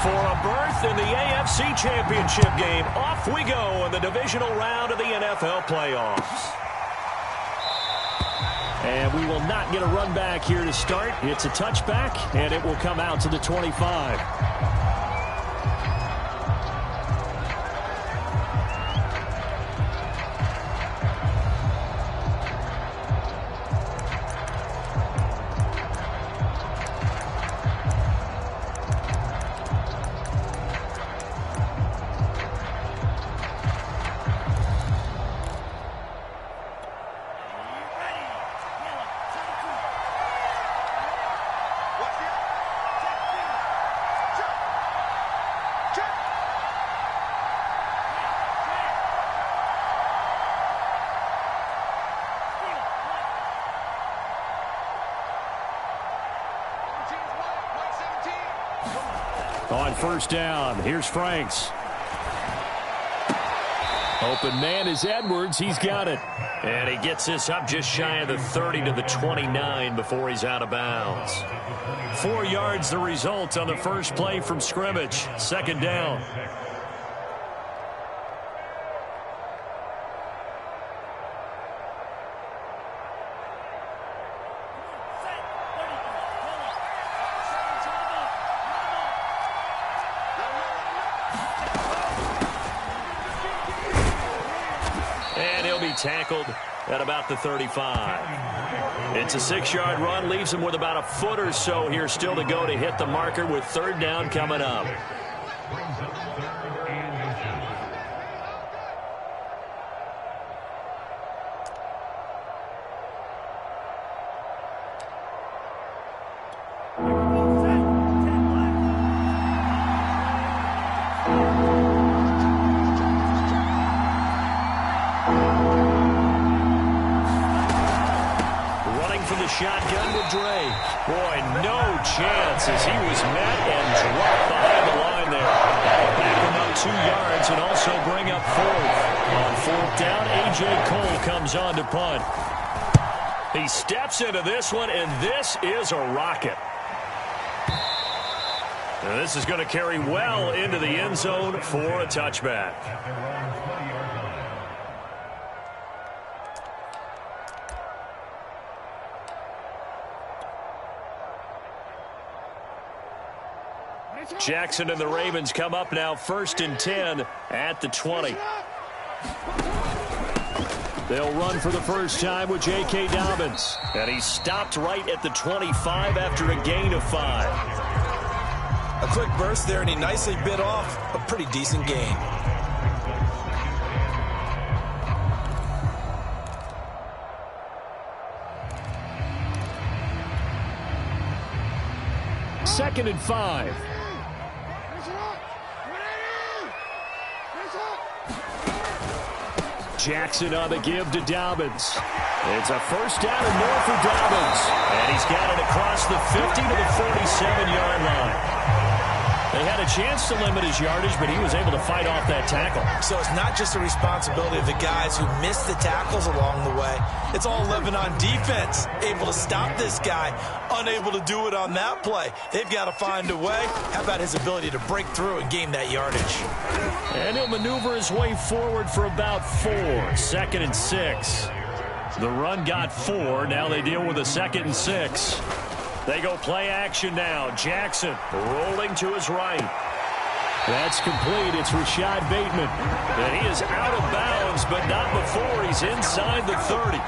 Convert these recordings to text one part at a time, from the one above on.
For a berth in the AFC Championship game, off we go in the divisional round of the NFL playoffs. And we will not get a run back here to start. It's a touchback, and it will come out to the 25. On first down, here's Franks. Open man is Edwards. He's got it. And he gets this up just shy of the 30 to the 29 before he's out of bounds. 4 yards the result on the first play from scrimmage. Second down. Tackled at about the 35. It's a 6-yard run, leaves him with about a foot or so here still to go to hit the marker with third down coming up. Shotgun with Drake. Boy, no chance as he was met and dropped behind the line there. That'll back him up 2 yards and also bring up fourth. On fourth down, A.J. Cole comes on to punt. He steps into this one, and this is a rocket. Now this is going to carry well into the end zone for a touchback. Jackson and the Ravens come up now 1st and 10 at the 20. They'll run for the first time with J.K. Dobbins. And he stopped right at the 25 after a gain of 5. A quick burst there, and he nicely bit off a pretty decent gain. Second and 5. Jackson on the give to Dobbins. It's a first down and more for Dobbins. And he's got it across the 50 to the 47-yard line. They had a chance to limit his yardage, but he was able to fight off that tackle. So it's not just the responsibility of the guys who missed the tackles along the way. It's all 11 on defense. Able to stop this guy, unable to do it on that play. They've got to find a way. How about his ability to break through and gain that yardage? And he'll maneuver his way forward for about 4. 2nd and 6. The run got 4. Now they deal with a 2nd and 6. They go play action now. Jackson rolling to his right. That's complete. It's Rashad Bateman. And he is out of bounds, but not before he's inside the 30.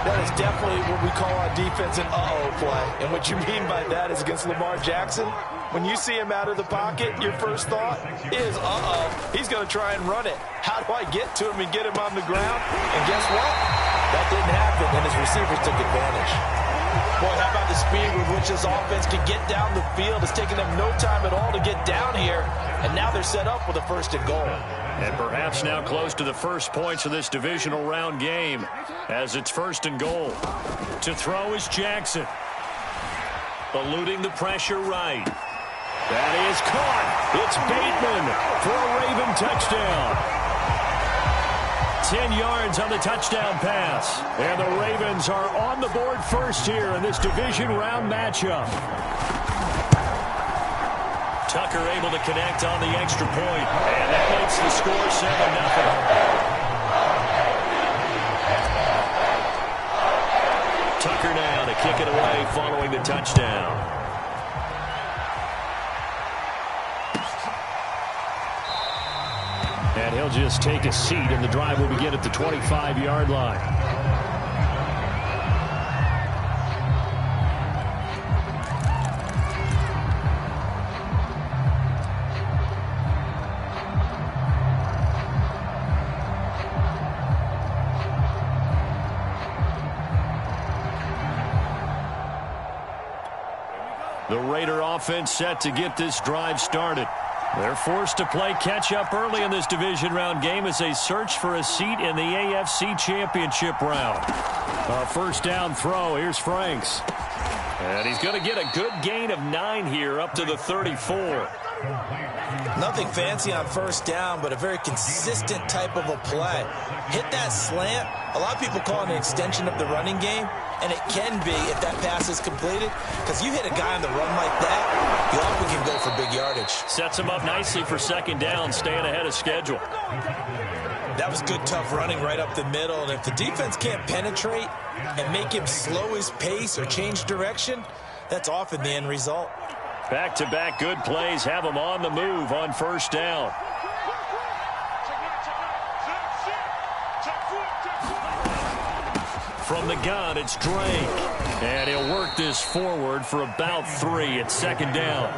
That is definitely what we call on defense an uh-oh play. And what you mean by that is against Lamar Jackson, when you see him out of the pocket, your first thought is, uh-oh, he's going to try and run it. How do I get to him and get him on the ground? And guess what? That didn't happen, and his receivers took advantage. Boy, how about the speed with which this offense can get down the field? It's taken them no time at all to get down here, and now they're set up with a 1st and goal. And perhaps now close to the first points of this divisional round game as it's 1st and goal. To throw is Jackson. Eluding the pressure right. That is caught. It's Bateman for a Raven touchdown. 10 yards on the touchdown pass. And the Ravens are on the board first here in this division round matchup. Tucker able to connect on the extra point. And that makes the score 7-0. Tucker now to kick it away following the touchdown. And he'll just take a seat, and the drive will begin at the 25-yard line. The Raider offense set to get this drive started. They're forced to play catch-up early in this division round game as they search for a seat in the AFC Championship round. A first down throw. Here's Franks. And he's going to get a good gain of 9 here up to the 34. Nothing fancy on first down, but a very consistent type of a play. Hit that slant. A lot of people call it an extension of the running game, and it can be if that pass is completed, because you hit a guy on the run like that, you often can go for big yardage. Sets him up nicely for second down, staying ahead of schedule. That was good, tough running right up the middle, and if the defense can't penetrate and make him slow his pace or change direction, that's often the end result. Back-to-back good plays have him on the move on first down. From the gun, it's Drake. And he'll work this forward for about 3 at second down.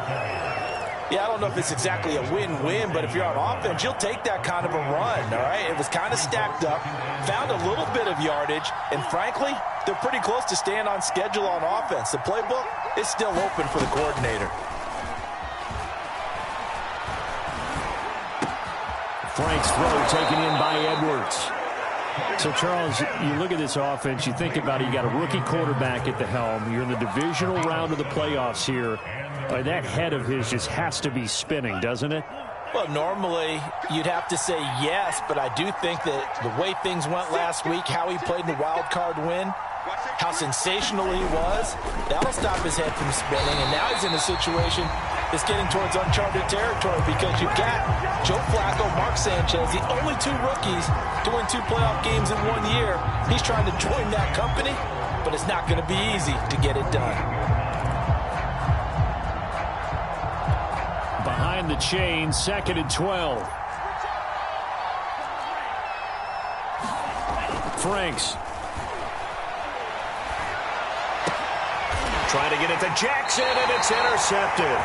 Yeah, I don't know if it's exactly a win-win, but if you're on offense, you'll take that kind of a run, all right? It was kind of stacked up, found a little bit of yardage, and frankly, they're pretty close to staying on schedule on offense. The playbook is still open for the coordinator. Frank's throw taken in by Edwards. So, Charles, you look at this offense, you think about it, you got a rookie quarterback at the helm. You're in the divisional round of the playoffs here. That head of his just has to be spinning, doesn't it? Well, normally you'd have to say yes, but I do think that the way things went last week, how he played in the wild card win, how sensational he was, that'll stop his head from spinning. And now he's in a situation that's getting towards uncharted territory because you've got Joe Flacco, Mark Sanchez, the only 2 rookies to win 2 playoff games in 1 year. He's trying to join that company, but it's not going to be easy to get it done. Behind the chain, 2nd and 12. Franks. Trying to get it to Jackson, and it's intercepted.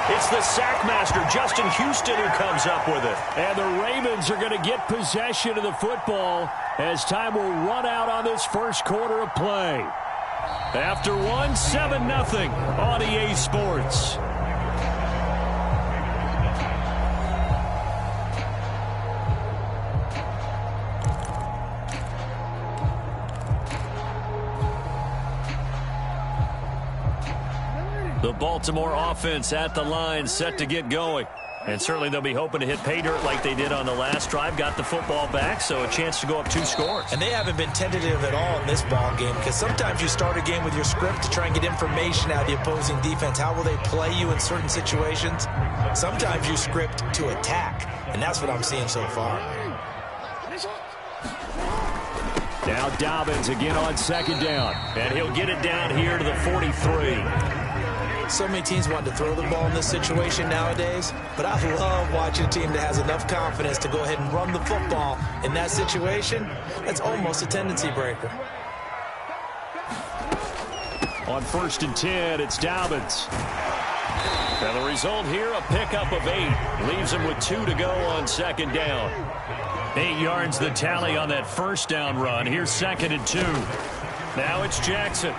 It's the sackmaster, Justin Houston, who comes up with it. And the Ravens are going to get possession of the football as time will run out on this first quarter of play. After 1, 7-0 on EA Sports. The Baltimore offense at the line, set to get going. And certainly they'll be hoping to hit pay dirt like they did on the last drive. Got the football back, so a chance to go up 2 scores. And they haven't been tentative at all in this ball game, because sometimes you start a game with your script to try and get information out of the opposing defense. How will they play you in certain situations? Sometimes you script to attack, and that's what I'm seeing so far. Now Dobbins again on second down, and he'll get it down here to the 43. So many teams want to throw the ball in this situation nowadays, but I love watching a team that has enough confidence to go ahead and run the football in that situation. That's almost a tendency breaker. On 1st and 10, it's Dobbins. And the result here, a pickup of 8. Leaves him with 2 to go on second down. 8 yards the tally on that first down run. Here's 2nd and 2. Now it's Jackson.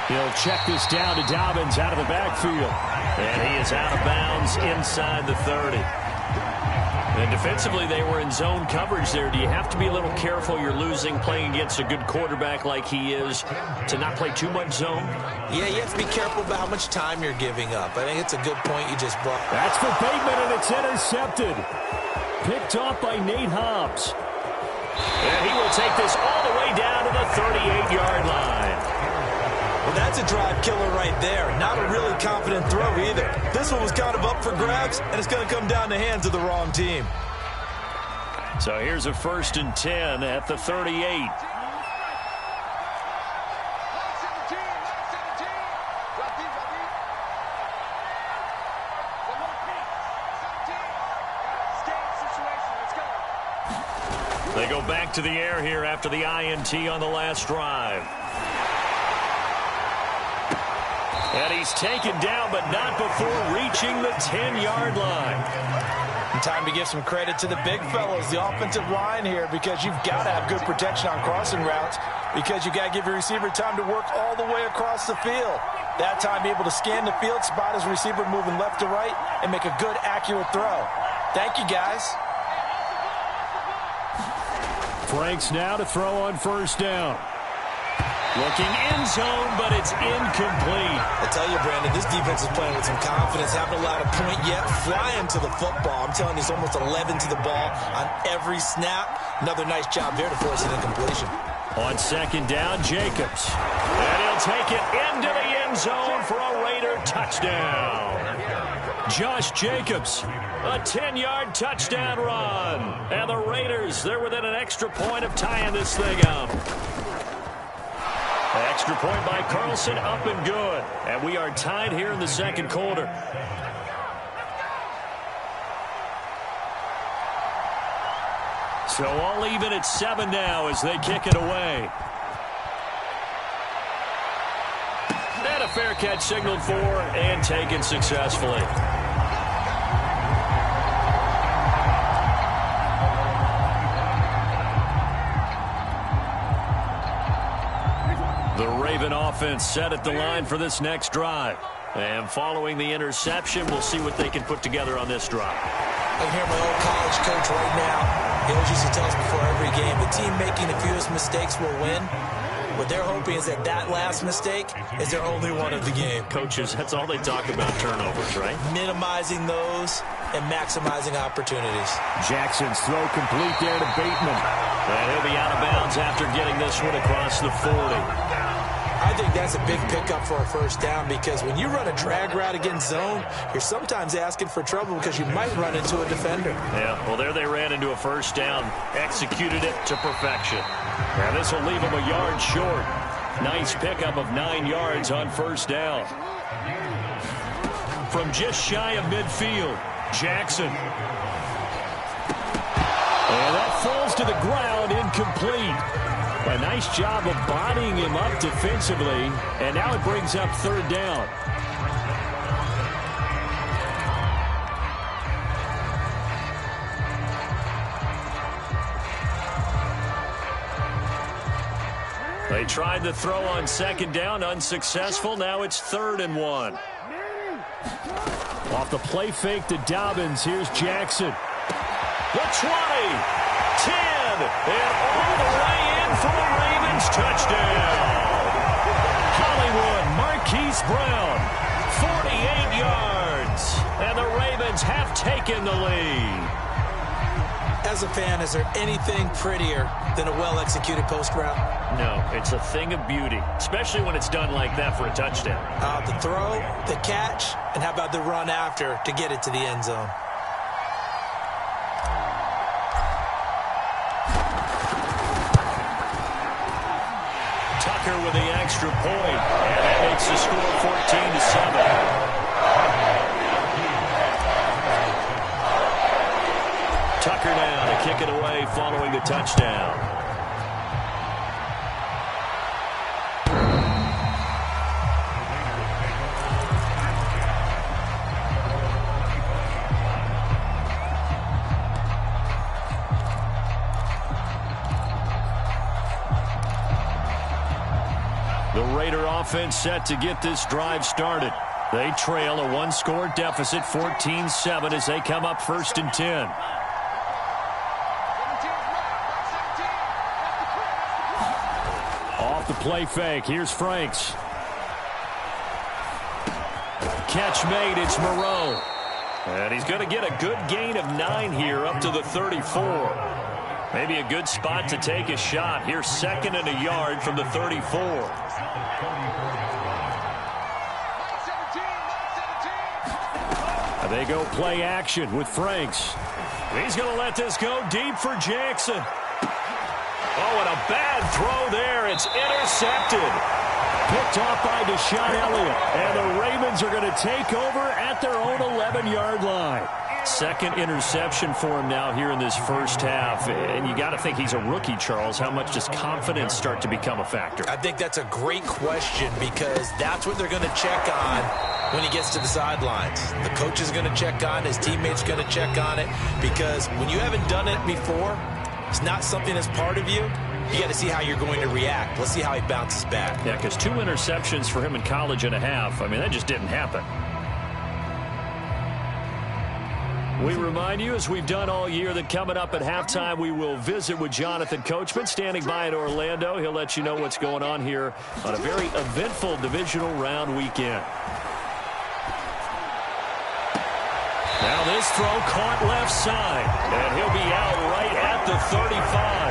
He'll check this down to Dobbins out of the backfield. And he is out of bounds inside the 30. And defensively, they were in zone coverage there. Do you have to be a little careful? You're losing, playing against a good quarterback like he is, to not play too much zone? Yeah, you have to be careful about how much time you're giving up. I think it's a good point you just brought. That's for Bateman, and it's intercepted. Picked off by Nate Hobbs. And he will take this all the way down to the 38-yard line. Well, that That's a drive killer right there. Not a really confident throw either. This one was kind of up for grabs, and it's going to come down the hands of the wrong team. So here's a 1st and 10 at the 38. They go back to the air here after the INT on the last drive. And he's taken down, but not before reaching the 10-yard line. And time to give some credit to the big fellows, the offensive line here, because you've got to have good protection on crossing routes, because you've got to give your receiver time to work all the way across the field. That time, able to scan the field, spot his receiver moving left to right, and make a good, accurate throw. Thank you, guys. Franks now to throw on 1st down. Looking end zone, but it's incomplete. I tell you, Brandon, this defense is playing with some confidence, haven't allowed a point yet, flying to the football. I'm telling you, it's almost 11 to the ball on every snap. Another nice job there to force an incompletion. On 2nd down, Jacobs. And he'll take it into the end zone for a Raider touchdown. Josh Jacobs, a 10-yard touchdown run. And the Raiders, they're within an extra point of tying this thing up. Extra point by Carlson, up and good. And we are tied here in the 2nd quarter. So all even at 7 now as they kick it away. And a fair catch signaled for and taken successfully. The Raven offense set at the line for this next drive. And following the interception, we'll see what they can put together on this drive. I can hear my old college coach right now. He always used to tell us before every game, the team making the fewest mistakes will win. What they're hoping is that that last mistake is their only one of the game. Coaches, that's all they talk about, turnovers, right? Minimizing those and maximizing opportunities. Jackson's throw complete there to Bateman. And he'll be out of bounds after getting this one across the 40. I think that's a big pickup for a 1st down, because when you run a drag route against zone, you're sometimes asking for trouble because you might run into a defender. Yeah, well, there they ran into a 1st down, executed it to perfection. Now this will leave them a yard short. Nice pickup of 9 yards on 1st down. From just shy of midfield, Jackson. And that falls to the ground, incomplete. A nice job of bodying him up defensively, and now it brings up 3rd down. They tried to throw on 2nd down, unsuccessful. Now it's 3rd and 1. Off the play fake to Dobbins, here's Jackson. The 20, 10, and all the way in for the Ravens touchdown. Hollywood, Marquise Brown, 48 yards. And the Ravens have taken the lead. As a fan, is there anything prettier than a well-executed post route? No, it's a thing of beauty, especially when it's done like that for a touchdown. The throw, the catch, and how about the run after to get it to the end zone? Tucker with the extra point, and that makes the score 14-7. Tucker now to kick it away following the touchdown. The Raider offense set to get this drive started. They trail a one-score deficit, 14-7, as they come up 1st and 10. Off the play fake, here's Franks. Catch made, it's Moreau. And he's going to get a good gain of 9 here up to the 34. Maybe a good spot to take a shot. Here's 2nd and a yard from the 34. They go play action with Franks. He's going to let this go deep for Jackson. Oh, and a bad throw there. It's intercepted. Picked off by Deshaun Elliott. And the Ravens are going to take over at their own 11-yard line. Second interception for him now here in this first half. And you got to think he's a rookie, Charles. How much does confidence start to become a factor? I think that's a great question because that's what they're going to check on when he gets to the sidelines. The coach is going to check on, his teammates going to check on it, because when you haven't done it before, it's not something that's part of you. You got to see how you're going to react. Let's see how he bounces back. Yeah, because 2 interceptions for him in college and a half. I mean, that just didn't happen. We remind you, as we've done all year, that coming up at halftime, we will visit with Jonathan Coachman, standing by in Orlando. He'll let you know what's going on here on a very eventful divisional round weekend. Now this throw caught left side, and he'll be out right at the 35.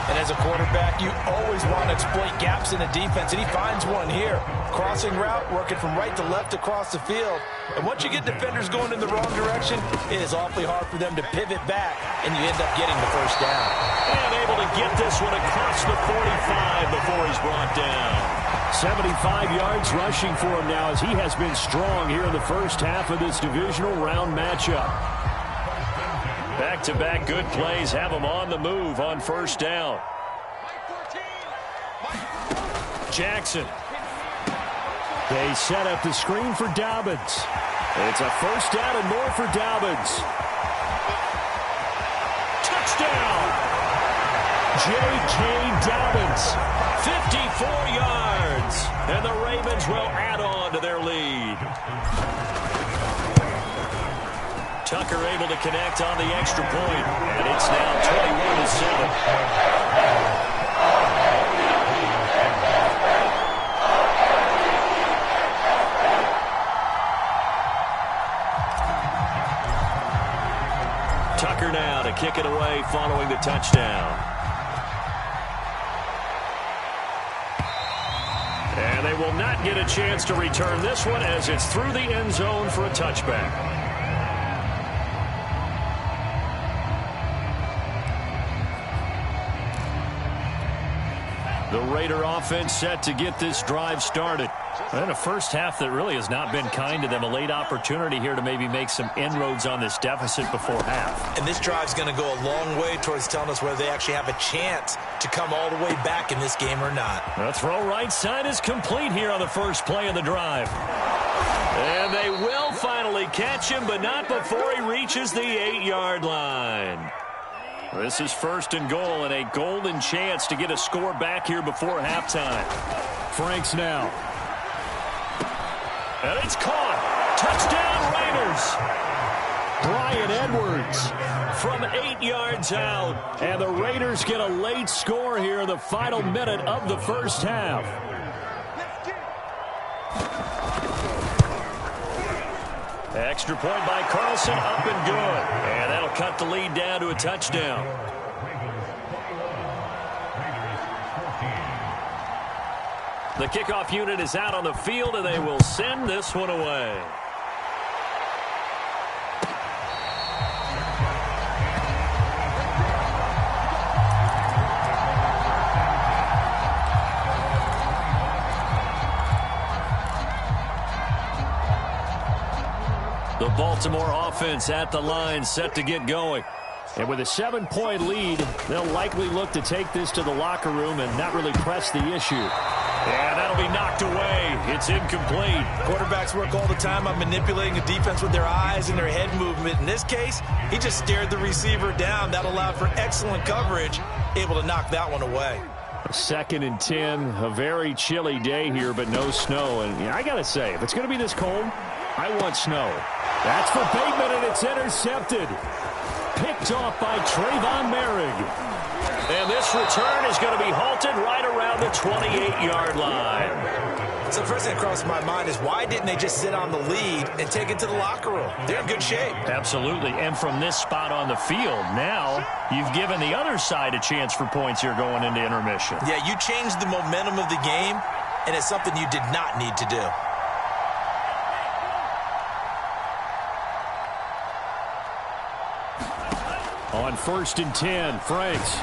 And as a quarterback, you always want to exploit gaps in the defense, and he finds one here. Crossing route, working from right to left across the field. And once you get defenders going in the wrong direction, it is awfully hard for them to pivot back, and you end up getting the first down. And able to get this one across the 45 before he's brought down. 75 yards rushing for him now as he has been strong here in the first half of this divisional round matchup. Back-to-back good plays have him on the move on first down. Jackson. They set up the screen for Dobbins. It's a first down and more for Dobbins. Touchdown! J.K. Dobbins, 54 yards. And the Ravens will add on to their lead. Tucker able to connect on the extra point, and it's now 21-7. Tucker now to kick it away following the touchdown. And they will not get a chance to return this one as it's through the end zone for a touchback. The Raider offense set to get this drive started. And a first half that really has not been kind to them. A late opportunity here to maybe make some inroads on this deficit before half. And this drive's going to go a long way towards telling us whether they actually have a chance to come all the way back in this game or not. The throw right side is complete here on the first play of the drive. And they will finally catch him, but not before he reaches the 8-yard line. This is first and goal, and a golden chance to get a score back here before halftime. Franks now. And it's caught. Touchdown Raiders. Bryan Edwards from 8 yards out. And the Raiders get a late score here in the final minute of the first half. Extra point by Carlson, up and good. And that'll cut the lead down to a touchdown. The kickoff unit is out on the field, and they will send this one away. The Baltimore offense at the line, set to get going. And with a 7-point lead, they'll likely look to take this to the locker room and not really press the issue. And that'll be knocked away. It's incomplete. Quarterbacks work all the time on manipulating the defense with their eyes and their head movement. In this case, he just stared the receiver down. That allowed for excellent coverage, able to knock that one away. 2nd and 10, a very chilly day here, but no snow. And I got to say, if it's going to be this cold, I want snow. That's for Bateman, and it's intercepted. Picked off by Trayvon Merrick. And this return is going to be halted right around the 28-yard line. So the first thing that crossed my mind is why didn't they just sit on the lead and take it to the locker room? They're in good shape. Absolutely. And from this spot on the field, now you've given the other side a chance for points here going into intermission. Yeah, you changed the momentum of the game, and it's something you did not need to do. on 1st and 10. Franks.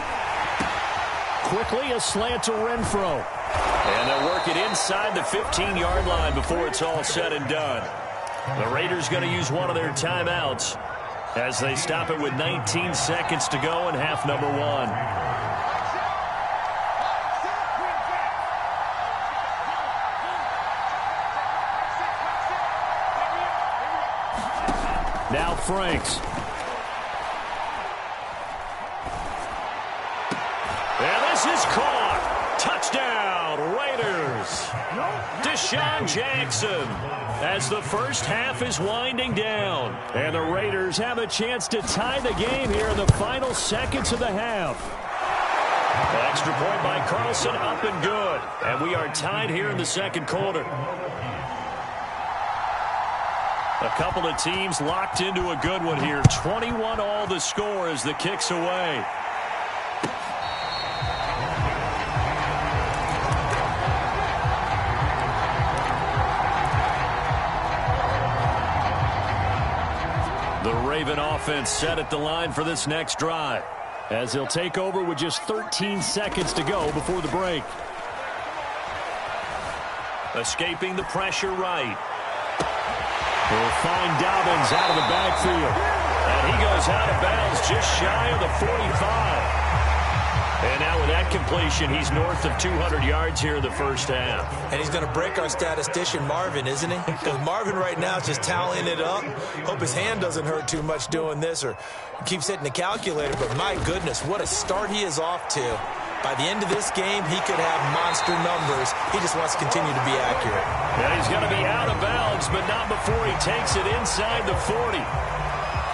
Quickly a slant to Renfro. And they'll work it inside the 15-yard line before it's all said and done. The Raiders going to use one of their timeouts as they stop it with 19 seconds to go in half number 1. Now Franks. And this is caught. Touchdown, Raiders. Deshaun Jackson as the first half is winding down. And the Raiders have a chance to tie the game here in the final seconds of the half. Extra point by Carlson, up and good. And we are tied here in the second quarter. A couple of teams locked into a good one here. 21 all the score as the kick's away. The Raven offense set at the line for this next drive as they'll take over with just 13 seconds to go before the break. Escaping the pressure right. They'll find Dobbins out of the backfield. And he goes out of bounds just shy of the 45. And now with that completion, he's north of 200 yards here in the first half. And he's going to break our statistician, Marvin, isn't he? Because Marvin right now is just tallying it up. Hope his hand doesn't hurt too much doing this or keeps hitting the calculator. But my goodness, what a start he is off to. By the end of this game, he could have monster numbers. He just wants to continue to be accurate. Yeah, he's going to be out of bounds, but not before he takes it inside the 40.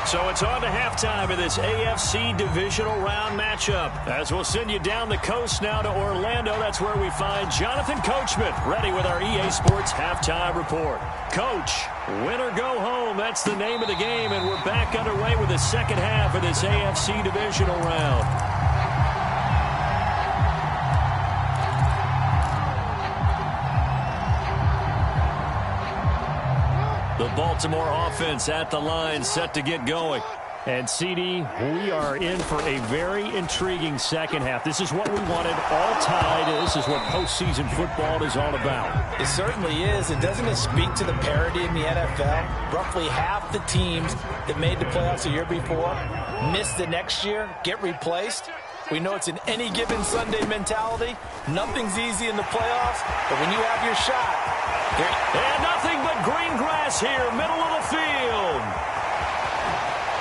So it's on to halftime of this AFC divisional round matchup. As we'll send you down the coast now to Orlando. That's where we find Jonathan Coachman ready with our EA Sports halftime report. Coach, win or go home. That's the name of the game, and we're back underway with the second half of this AFC divisional round. The Baltimore offense at the line, set to get going. And, CD, we are in for a very intriguing second half. This is what we wanted, all tied. This is what postseason football is all about. It certainly is. And doesn't it speak to the parity in the NFL? Roughly half the teams that made the playoffs the year before miss the next year, get replaced. We know it's an any given Sunday mentality. Nothing's easy in the playoffs, but when you have your shot. And nothing but green grass here, middle of the field.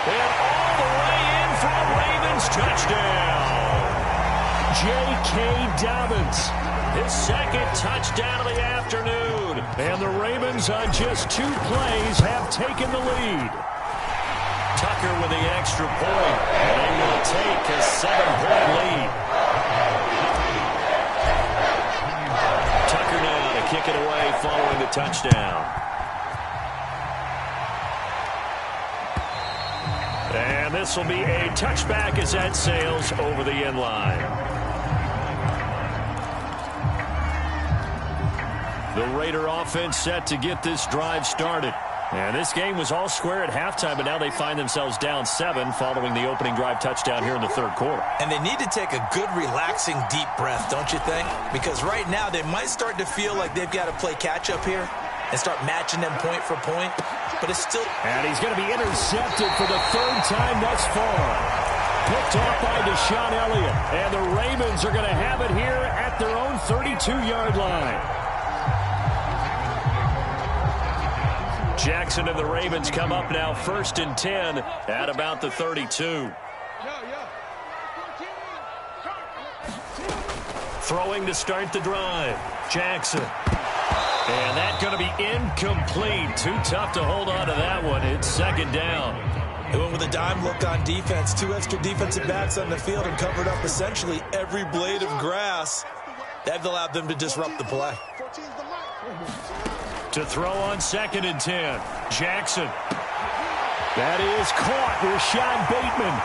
And all the way in for a Ravens touchdown. J.K. Dobbins, his second touchdown of the afternoon. And the Ravens on just 2 plays have taken the lead. Tucker with the extra point, and they will take a 7-point lead. Tucker now to kick it away following the touchdown. And this will be a touchback as that sails over the end line. The Raider offense set to get this drive started. And this game was all square at halftime, but now they find themselves down 7 following the opening drive touchdown here in the third quarter. And they need to take a good, relaxing, deep breath, don't you think? Because right now they might start to feel like they've got to play catch-up here and start matching them point for point. But it's still... And he's going to be intercepted for the 3rd time thus far. Picked off by Deshaun Elliott. And the Ravens are going to have it here at their own 32-yard line. Jackson and the Ravens come up now 1st and 10 at about the 32. Throwing to start the drive. Jackson. And that's going to be incomplete. Too tough to hold on to that one. It's 2nd down. They went with a dime look on defense. 2 extra defensive backs on the field and covered up essentially every blade of grass. That allowed them to disrupt the play. To throw on 2nd and 10. Jackson. That is caught. Rashad Bateman.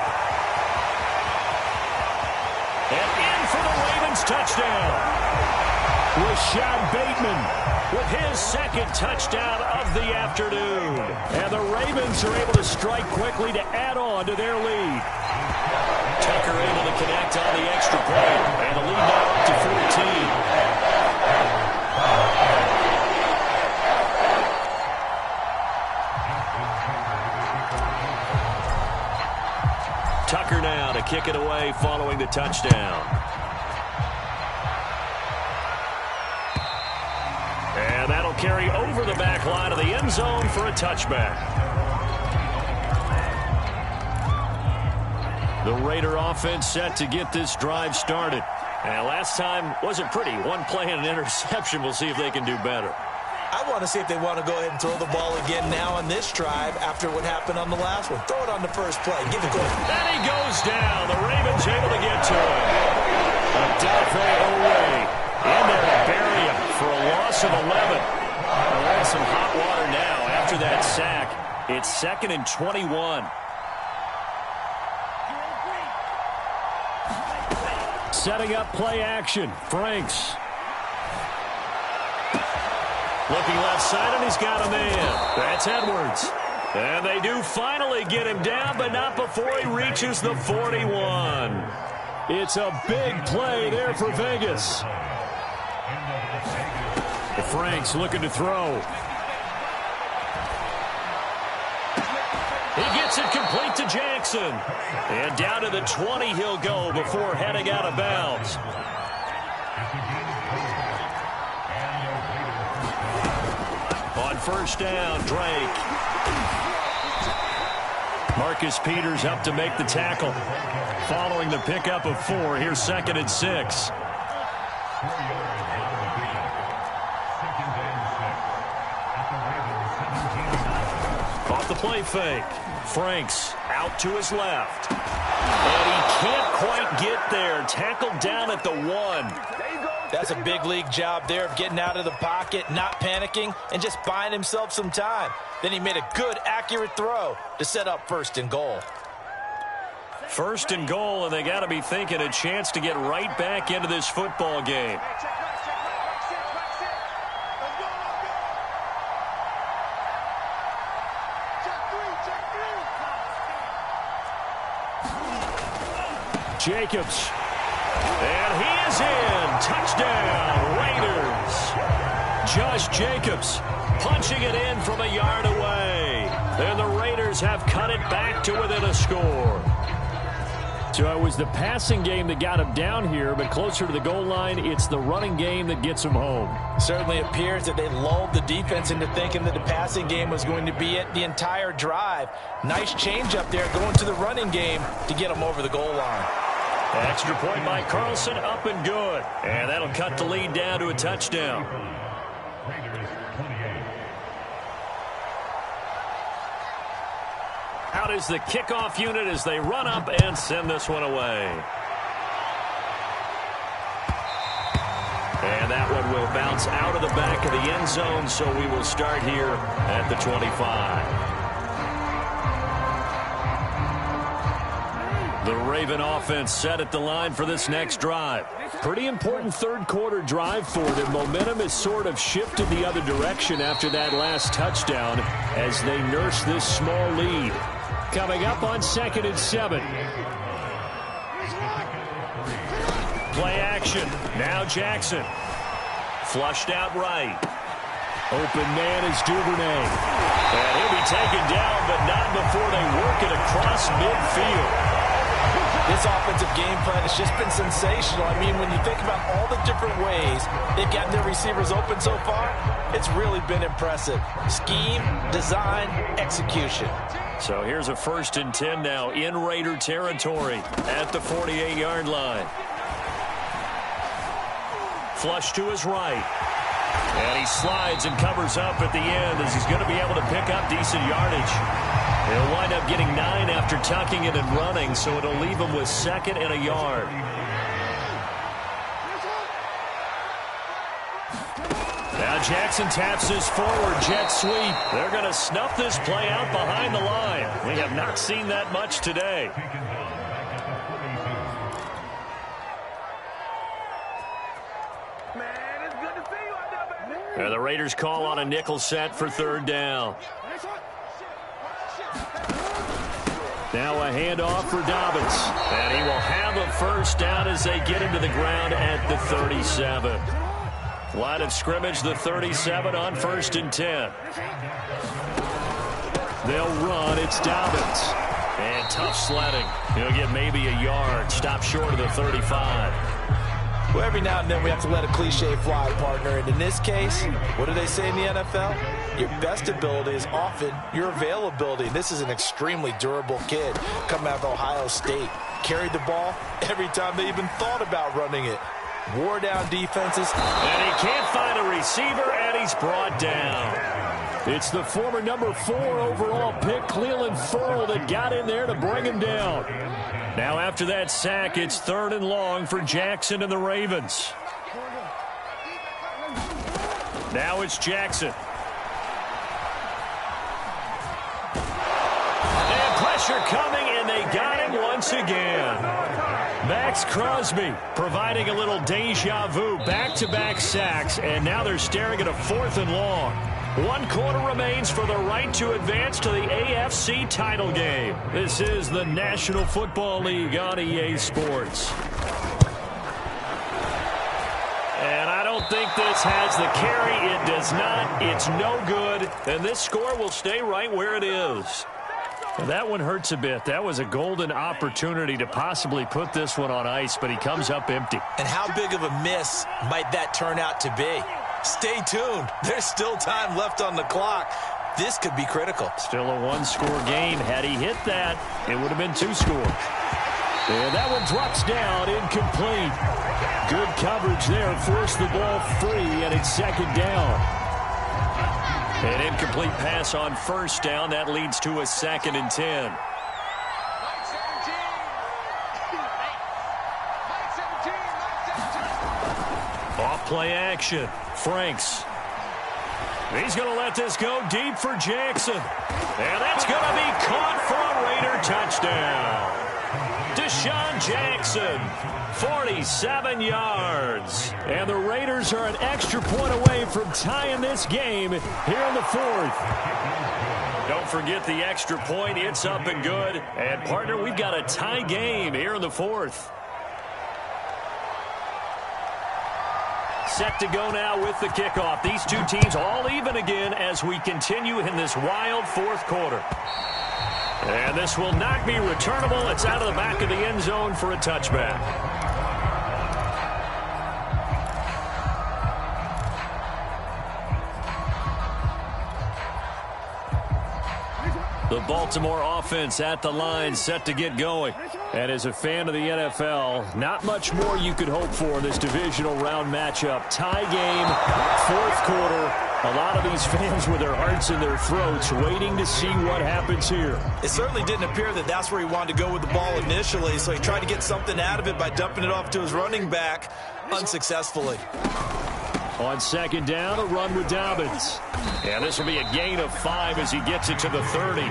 And in for the Ravens touchdown. Rashad Bateman with his 2nd touchdown of the afternoon. And the Ravens are able to strike quickly to add on to their lead. Tucker able to connect on the extra point. And the lead now up to 14. Tucker now to kick it away following the touchdown. And that'll carry over the back line of the end zone for a touchback. The Raider offense set to get this drive started. And last time wasn't pretty. One play and an interception. We'll see if they can do better. I want to see if they want to go ahead and throw the ball again now on this drive after what happened on the last one. Throw it on the first play. Give it going. And he goes down. The Ravens able to get to him. Odafe Oweh in there to bury him for a loss of 11. Well, they're in some hot water now after that sack. It's 2nd and 21. Setting up play action. Franks. Looking left side, and he's got a man. That's Edwards. And they do finally get him down, but not before he reaches the 41. It's a big play there for Vegas. Franks looking to throw. He gets it complete to Jackson. And down to the 20 he'll go before heading out of bounds. On first down, Drake. Marcus Peters up to make the tackle. Following the pickup of 4, here's 2nd and 6. Off the play fake. Franks out to his left. And he can't quite get there. Tackled down at the 1. That's a big league job there of getting out of the pocket, not panicking, and just buying himself some time. Then he made a good, accurate throw to set up 1st and goal. 1st and goal, and they got to be thinking a chance to get right back into this football game. Jacobs. And he is in. Touchdown, Raiders. Josh Jacobs punching it in from a yard away. And the Raiders have cut it back to within a score. So it was the passing game that got him down here, but closer to the goal line, it's the running game that gets him home. Certainly appears that they lulled the defense into thinking that the passing game was going to be it the entire drive. Nice change up there going to the running game to get him over the goal line. Extra point by Carlson, up and good. And that'll cut the lead down to a touchdown. Out is the kickoff unit as they run up and send this one away. And that one will bounce out of the back of the end zone, so we will start here at the 25. The Raven offense set at the line for this next drive. Pretty important third-quarter drive for them. Momentum has sort of shifted the other direction after that last touchdown as they nurse this small lead. Coming up on 2nd and 7. Play action. Now Jackson. Flushed out right. Open man is Duvernay. And he'll be taken down, but not before they work it across midfield. This offensive game plan has just been sensational. I mean, when you think about all the different ways they've gotten their receivers open so far, it's really been impressive. Scheme, design, execution. So here's a 1st and 10 now in Raider territory at the 48-yard line. Flush to his right. And he slides and covers up at the end as he's going to be able to pick up decent yardage. He'll wind up getting 9 after tucking it and running, so it'll leave him with 2nd and a yard. Now Jackson taps his forward jet sweep. They're going to snuff this play out behind the line. We have not seen that much today. And the Raiders call on a nickel set for 3rd down. Now a handoff for Dobbins. And he will have a first down as they get him to the ground at the 37. Line of scrimmage, the 37 on 1st and 10. They'll run. It's Dobbins. And tough sledding. He'll get maybe a yard. Stop short of the 35. Well, every now and then we have to let a cliche fly, partner. And in this case, what do they say in the NFL? Your best ability is often your availability. This is an extremely durable kid coming out of Ohio State. Carried the ball every time they even thought about running it. Wore down defenses. And he can't find a receiver, and he's brought down. It's the former number 4 overall pick, Cleveland Ferrell, that got in there to bring him down. Now after that sack, it's 3rd and long for Jackson and the Ravens. Now it's Jackson. And pressure coming, and they got him once again. Max Crosby providing a little deja vu, back-to-back sacks, and now they're staring at a 4th and long. 1 quarter remains for the right to advance to the AFC title game. This is the National Football League on EA Sports. And I don't think this has the carry. It does not. It's no good. And this score will stay right where it is. That one hurts a bit. That was a golden opportunity to possibly put this one on ice, but he comes up empty. And how big of a miss might that turn out to be? Stay tuned. There's still time left on the clock. This could be critical. Still a 1-score game. Had he hit that, it would have been 2 scores. And that one drops down, incomplete. Good coverage there. Forced the ball free, and it's 2nd down. An incomplete pass on 1st down. That leads to a 2nd and 10. Off play action. Franks. He's going to let this go deep for Jackson. And that's going to be caught for a Raider touchdown. Deshaun Jackson, 47 yards. And the Raiders are an extra point away from tying this game here in the 4th. Don't forget the extra point. It's up and good. And, partner, we've got a tie game here in the 4th. Set to go now with the kickoff. These two teams all even again as we continue in this wild 4th quarter. And this will not be returnable. It's out of the back of the end zone for a touchback. The Baltimore offense at the line, set to get going. And as a fan of the NFL, not much more you could hope for in this divisional round matchup. Tie game, 4th quarter. A lot of these fans with their hearts in their throats waiting to see what happens here. It certainly didn't appear that that's where he wanted to go with the ball initially, so he tried to get something out of it by dumping it off to his running back unsuccessfully. On 2nd down, a run with Dobbins. And this will be a gain of 5 as he gets it to the 30.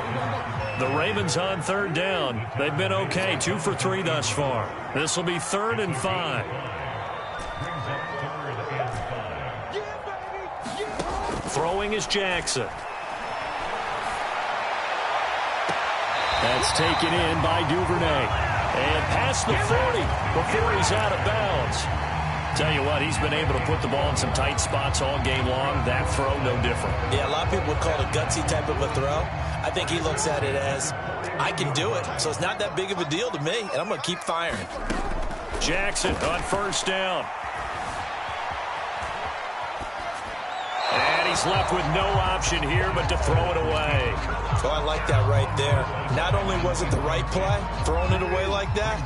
The Ravens on 3rd down. They've been okay, 2 for 3 thus far. This will be 3rd and 5. Throwing is Jackson. That's taken in by Duvernay. And past the 40 before he's out of bounds. Tell you what, he's been able to put the ball in some tight spots all game long. That throw, no different. Yeah, a lot of people would call it a gutsy type of a throw. I think he looks at it as, I can do it, so it's not that big of a deal to me, and I'm going to keep firing. Jackson on 1st down. And he's left with no option here but to throw it away. Oh, I like that right there. Not only was it the right play, throwing it away like that,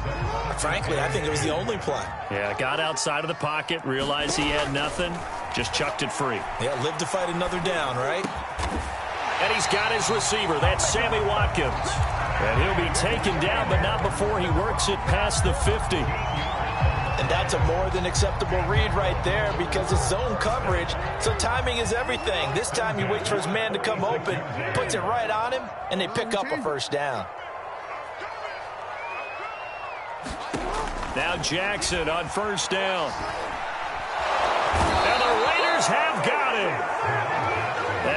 frankly, I think it was the only play. Yeah, got outside of the pocket, realized he had nothing, just chucked it free. Yeah, live to fight another down, right? And he's got his receiver. That's Sammy Watkins. And he'll be taken down, but not before he works it past the 50. And that's a more than acceptable read right there because it's zone coverage, so timing is everything. This time he waits for his man to come open, puts it right on him, and they pick up a 1st down. Now Jackson on 1st down. And the Raiders have got him.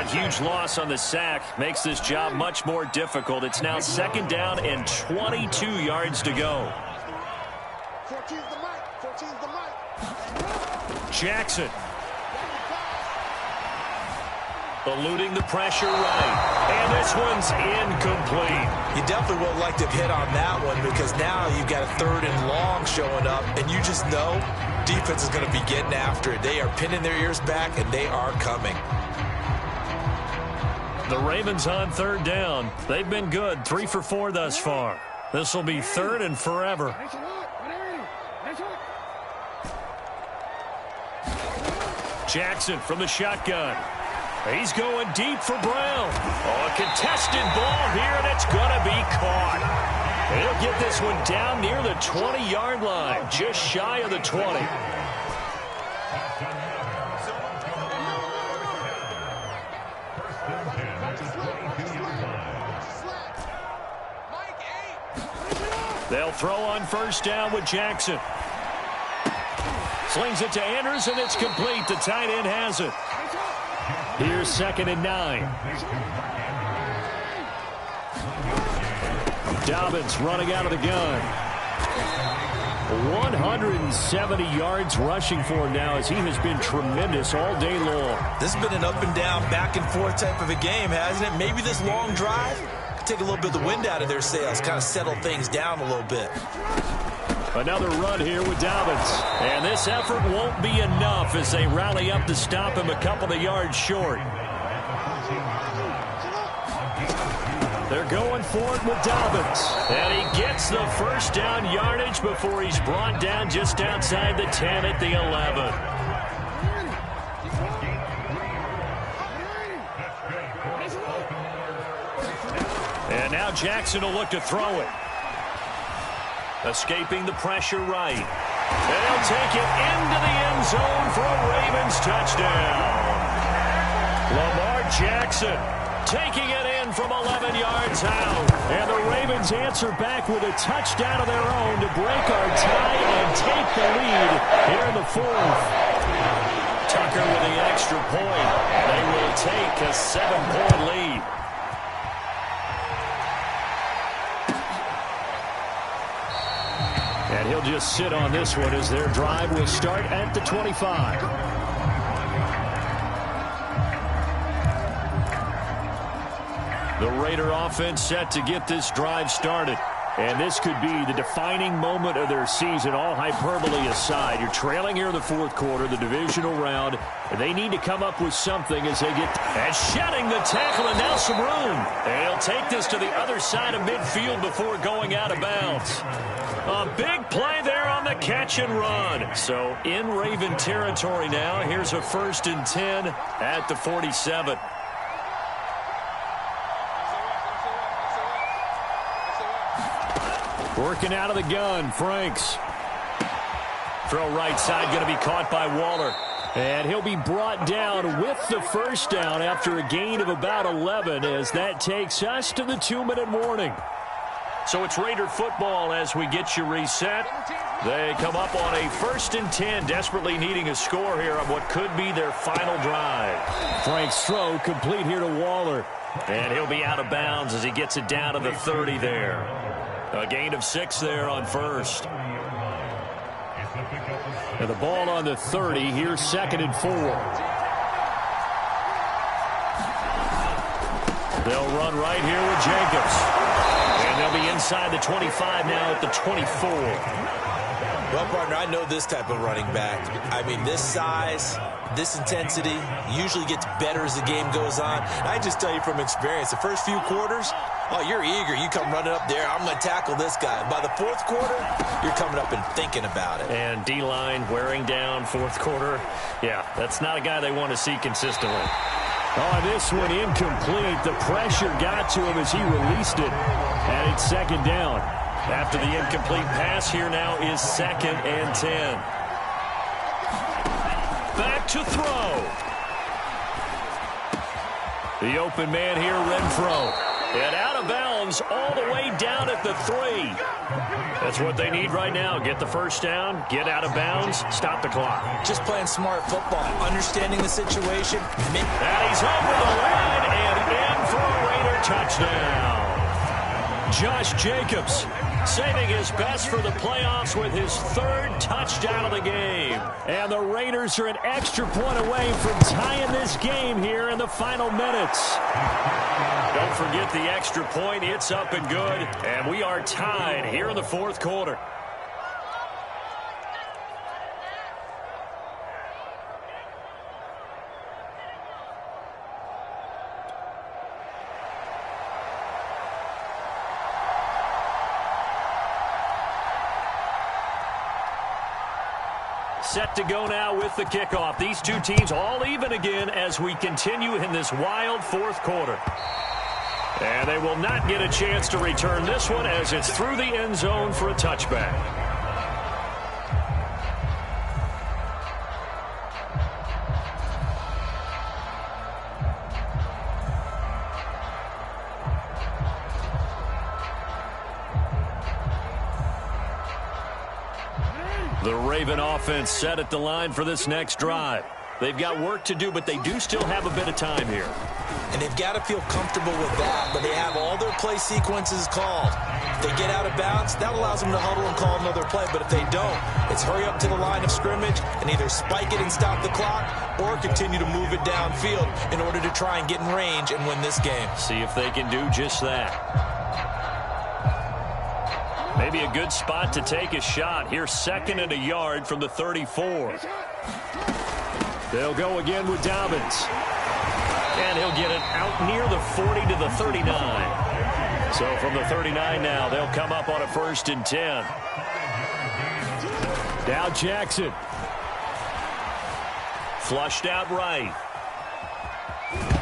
That huge loss on the sack makes this job much more difficult. It's now 2nd down and 22 yards to go. Jackson. Eluding the pressure right. And this one's incomplete. You definitely would like to hit on that one because now you've got a 3rd and long showing up, and you just know defense is going to be getting after it. They are pinning their ears back, and they are coming. The Ravens on 3rd down. They've been good, 3 for 4 thus far. This will be 3rd and forever. Jackson from the shotgun. He's going deep for Brown. Oh, a contested ball here, and it's going to be caught. He'll get this one down near the 20-yard line, just shy of the 20. They'll throw on 1st down with Jackson. Slings it to Andrews, and it's complete. The tight end has it. Here's 2nd and 9. Dobbins running out of the gun. 170 yards rushing for him now as he has been tremendous all day long. This has been an up and down, back and forth type of a game, hasn't it? Maybe this long drive could take a little bit of the wind out of their sails, kind of settle things down a little bit. Another run here with Dobbins. And this effort won't be enough as they rally up to stop him a couple of yards short. They're going for it with Dobbins. And he gets the 1st down yardage before he's brought down just outside the 10 at the 11. And now Jackson will look to throw it. Escaping the pressure right. They'll take it into the end zone for a Ravens touchdown. Lamar Jackson taking it in from 11 yards out. And the Ravens answer back with a touchdown of their own to break our tie and take the lead here in the 4th. Tucker with the extra point. They will take a 7-point lead. And he'll just sit on this one as their drive will start at the 25. The Raider offense set to get this drive started. And this could be the defining moment of their season, all hyperbole aside. You're trailing here in the 4th quarter, the divisional round, and they need to come up with something as they get... And shedding the tackle, and now some room. And he'll take this to the other side of midfield before going out of bounds. A big play there on the catch and run. So in Raven territory now. Here's a 1st and 10 at the 47. Working out of the gun, Franks. Throw right side, going to be caught by Waller. And he'll be brought down with the 1st down after a gain of about 11 as that takes us to the 2-minute warning. So it's Raider football as we get you reset. They come up on a 1st and 10, desperately needing a score here on what could be their final drive. Frank's throw complete here to Waller. And he'll be out of bounds as he gets it down to the 30 there. A gain of 6 there on 1st. And the ball on the 30. Here's 2nd and 4. They'll run right here with Jacobs. And they'll be inside the 25 now at the 24. Well, partner, I know this type of running back. I mean, this size, this intensity usually gets better as the game goes on. I just tell you from experience, the first few quarters, oh, you're eager. You come running up there. I'm going to tackle this guy. By the 4th quarter, you're coming up and thinking about it. And D-line wearing down 4th quarter. Yeah, that's not a guy they want to see consistently. Oh, this one incomplete. The pressure got to him as he released it. And it's 2nd down. After the incomplete pass, here now is 2nd and 10. Back to throw. The open man here, Renfro. And out of bounds all the way down at the 3. That's what they need right now. Get the first down, get out of bounds, stop the clock. Just playing smart football, understanding the situation. And he's over the line and in for a Raider touchdown. Josh Jacobs saving his best for the playoffs with his 3rd touchdown of the game. And the Raiders are an extra point away from tying this game here in the final minutes. Don't forget the extra point. It's up and good. And we are tied here in the 4th quarter. Set to go now with the kickoff. These two teams all even again as we continue in this wild 4th quarter. And they will not get a chance to return this one as it's through the end zone for a touchback. The Raven offense set at the line for this next drive. They've got work to do, but they do still have a bit of time here. And they've got to feel comfortable with that, but they have all their play sequences called. If they get out of bounds, that allows them to huddle and call another play, but if they don't, it's hurry up to the line of scrimmage and either spike it and stop the clock or continue to move it downfield in order to try and get in range and win this game. See if they can do just that. Maybe a good spot to take a shot. Here's 2nd and a yard from the 34. They'll go again with Dobbins. And he'll get it out near the 40 to the 39. So from the 39 now, they'll come up on a 1st and 10. Now Jackson. Flushed out right.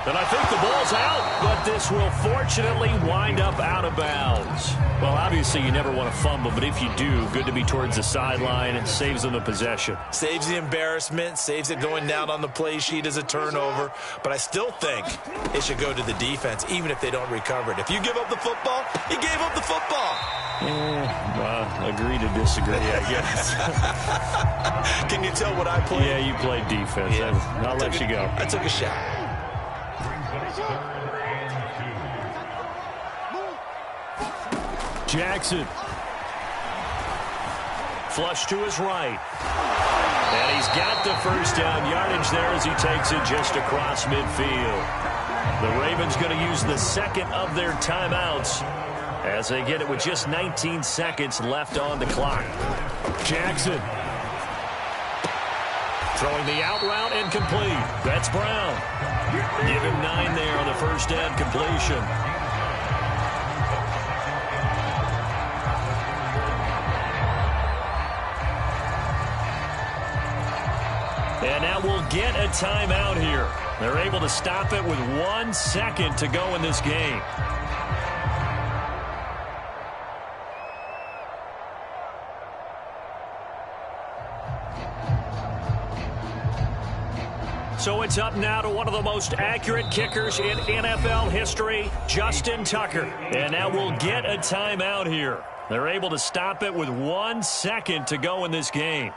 And I think the ball's out, but this will fortunately wind up out of bounds. Well, obviously you never want to fumble, but if you do, good to be towards the sideline. It saves them the possession. Saves the embarrassment, saves it going down on the play sheet as a turnover. But I still think it should go to the defense, even if they don't recover it. If you give up the football, you gave up the football. Agree to disagree, I guess. Can you tell what I played? Yeah, you played defense. Yeah. I'll let you go. I took a shot. Jackson. Flush to his right. And he's got the first down yardage there as he takes it just across midfield. The Ravens going to use the 2nd of their timeouts as they get it with just 19 seconds left on the clock. Jackson. Throwing the out route and complete. That's Brown. Give him 9 there on the first down completion. And now we'll get a timeout here. They're able to stop it with 1 second to go in this game. So it's up now to one of the most accurate kickers in NFL history, Justin Tucker. And now we'll get a timeout here. They're able to stop it with 1 second to go in this game.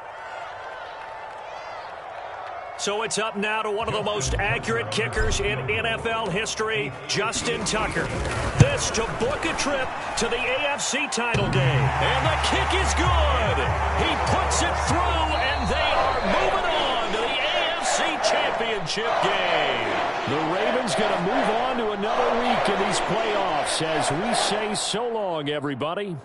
So it's up now to one of the most accurate kickers in NFL history, Justin Tucker. This to book a trip to the AFC title game. And the kick is good. He puts it through, and they are moving on to the AFC Championship game. The Ravens going to move on to another week in these playoffs as we say so long, everybody.